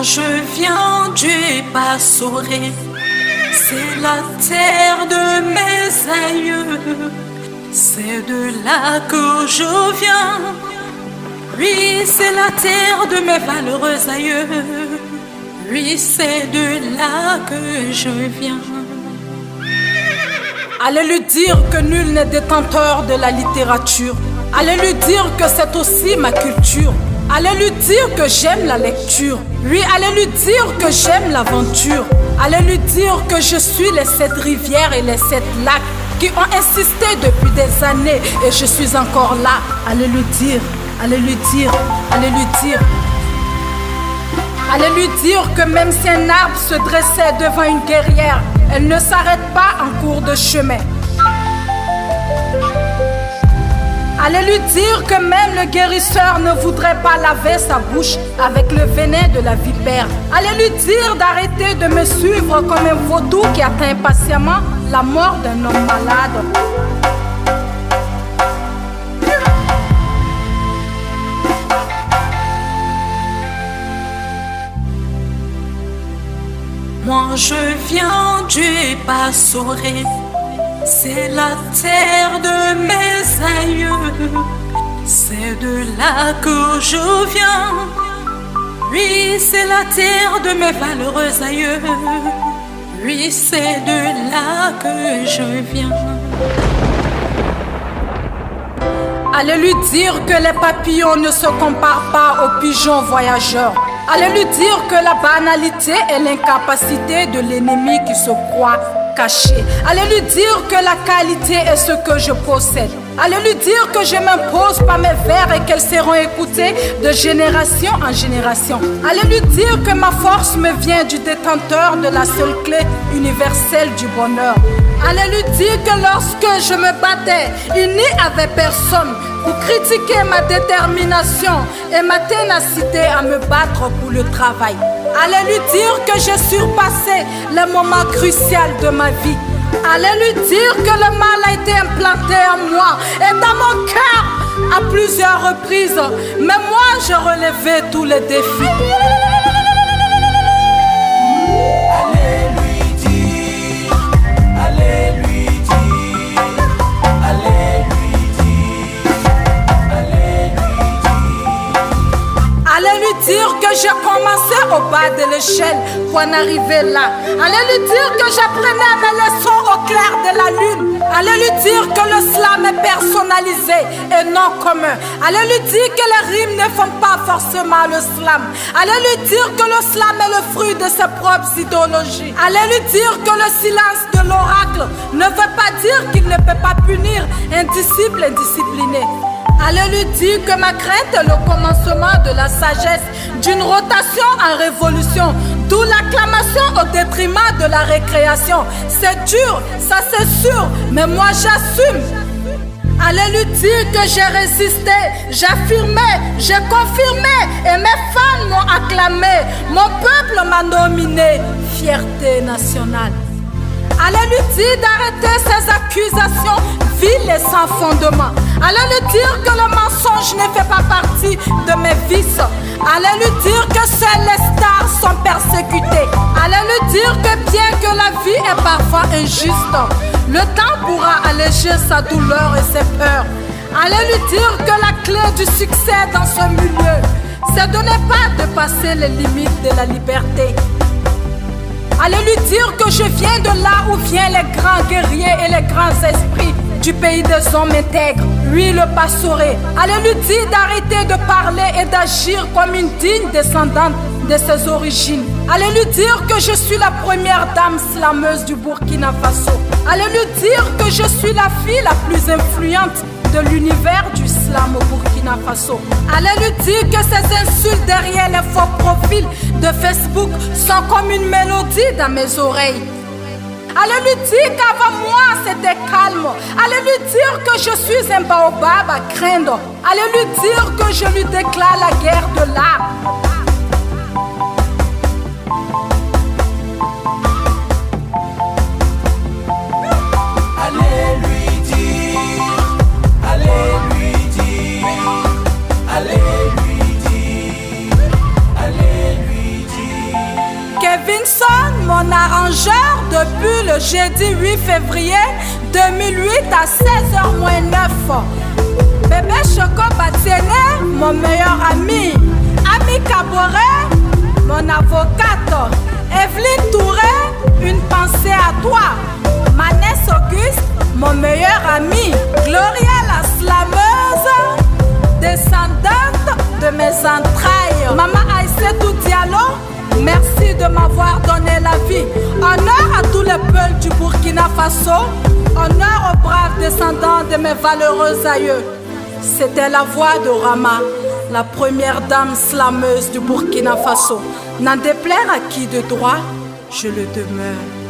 je viens du Passoré, c'est la terre de mes aïeux, c'est de là que je viens. Oui, c'est la terre de mes valeureux aïeux, oui, c'est de là que je viens. Allez lui dire que nul n'est détenteur de la littérature. Allez lui dire que c'est aussi ma culture. Allez lui dire que j'aime la lecture. Oui, allez lui dire que j'aime l'aventure. Allez lui dire que je suis les 7 rivières et les 7 lacs qui ont insisté depuis des années et je suis encore là. Allez lui dire, allez lui dire, allez lui dire. Allez lui dire que même si un arbre se dressait devant une guerrière, elle ne s'arrête pas en cours de chemin. Allez lui dire que même le guérisseur ne voudrait pas laver sa bouche avec le venin de la vipère. Allez lui dire d'arrêter de me suivre comme un vaudou qui attend impatiemment la mort d'un homme malade. Moi je viens du Passoré, c'est la terre de mes aïeux, c'est de là que je viens. Oui, c'est la terre de mes valeureux aïeux, oui, c'est de là que je viens. Allez lui dire que les papillons ne se comparent pas aux pigeons voyageurs. Allez lui dire que la banalité est l'incapacité de l'ennemi qui se croit caché. Allez lui dire que la qualité est ce que je possède. Allez lui dire que je m'impose par mes vers et qu'elles seront écoutées de génération en génération. Allez lui dire que ma force me vient du détenteur de la seule clé universelle du bonheur. Allez lui dire que lorsque je me battais, il n'y avait personne pour critiquer ma détermination et ma ténacité à me battre pour le travail. Allez lui dire que j'ai surpassé les moments cruciaux de ma vie. Allez lui dire que le mal a été implanté en moi et dans mon cœur à plusieurs reprises. Mais moi, j'ai relevé tous les défis. Allez lui dire que j'ai commencé au bas de l'échelle pour en arriver là. Allez lui dire que j'apprenais mes leçons au clair de la lune. Allez lui dire que le slam est personnalisé et non commun. Allez lui dire que les rimes ne font pas forcément le slam. Allez lui dire que le slam est le fruit de ses propres idéologies. Allez lui dire que le silence de l'oracle ne veut pas dire qu'il ne peut pas punir un disciple indiscipliné. Allez lui dire que ma crainte est le commencement de la sagesse, d'une rotation en révolution, d'où l'acclamation au détriment de la récréation. C'est dur, ça c'est sûr, mais moi j'assume. Allez lui dire que j'ai résisté, j'affirmais, j'ai confirmé et mes fans m'ont acclamé. Mon peuple m'a nominé, fierté nationale. Allez lui dire d'arrêter ces accusations viles et sans fondement. Allez lui dire que le mensonge ne fait pas partie de mes vices. Allez lui dire que seules les stars sont persécutées. Allez lui dire que bien que la vie est parfois injuste, le temps pourra alléger sa douleur et ses peurs. Allez lui dire que la clé du succès dans ce milieu, c'est de ne pas dépasser les limites de la liberté. Allez lui dire que je viens de là où viennent les grands guerriers et les grands esprits du pays des hommes intègres, lui le Passoré. Allez lui dire d'arrêter de parler et d'agir comme une digne descendante de ses origines. Allez lui dire que je suis la première dame slameuse du Burkina Faso. Allez lui dire que je suis la fille la plus influente de l'univers du slam au Burkina Faso. Allez lui dire que ces insultes derrière les faux profils de Facebook sont comme une mélodie dans mes oreilles. Allez lui dire qu'avant moi c'était calme. Allez lui dire que je suis un baobab à craindre. Allez lui dire que je lui déclare la guerre de l'art. Allez lui dire, allez lui dire. Kevinson, mon arrangeur, depuis le jeudi 8 février 2008 à 16h-9. Bébé Choco Batiene, mon meilleur ami. Ami Caboret, mon avocate. Evelyne Touré, une pensée à toi. Manès Auguste, mon meilleur ami. Gloria la slameuse, descendante de mes entrailles. Maman Aïssetou Diallo, merci de m'avoir donné la vie. Honneur à tous les peuples du Burkina Faso. Honneur aux braves descendants de mes valeureux aïeux. C'était la voix de Rama, la première dame slameuse du Burkina Faso. N'en déplaire à qui de droit, je le demeure.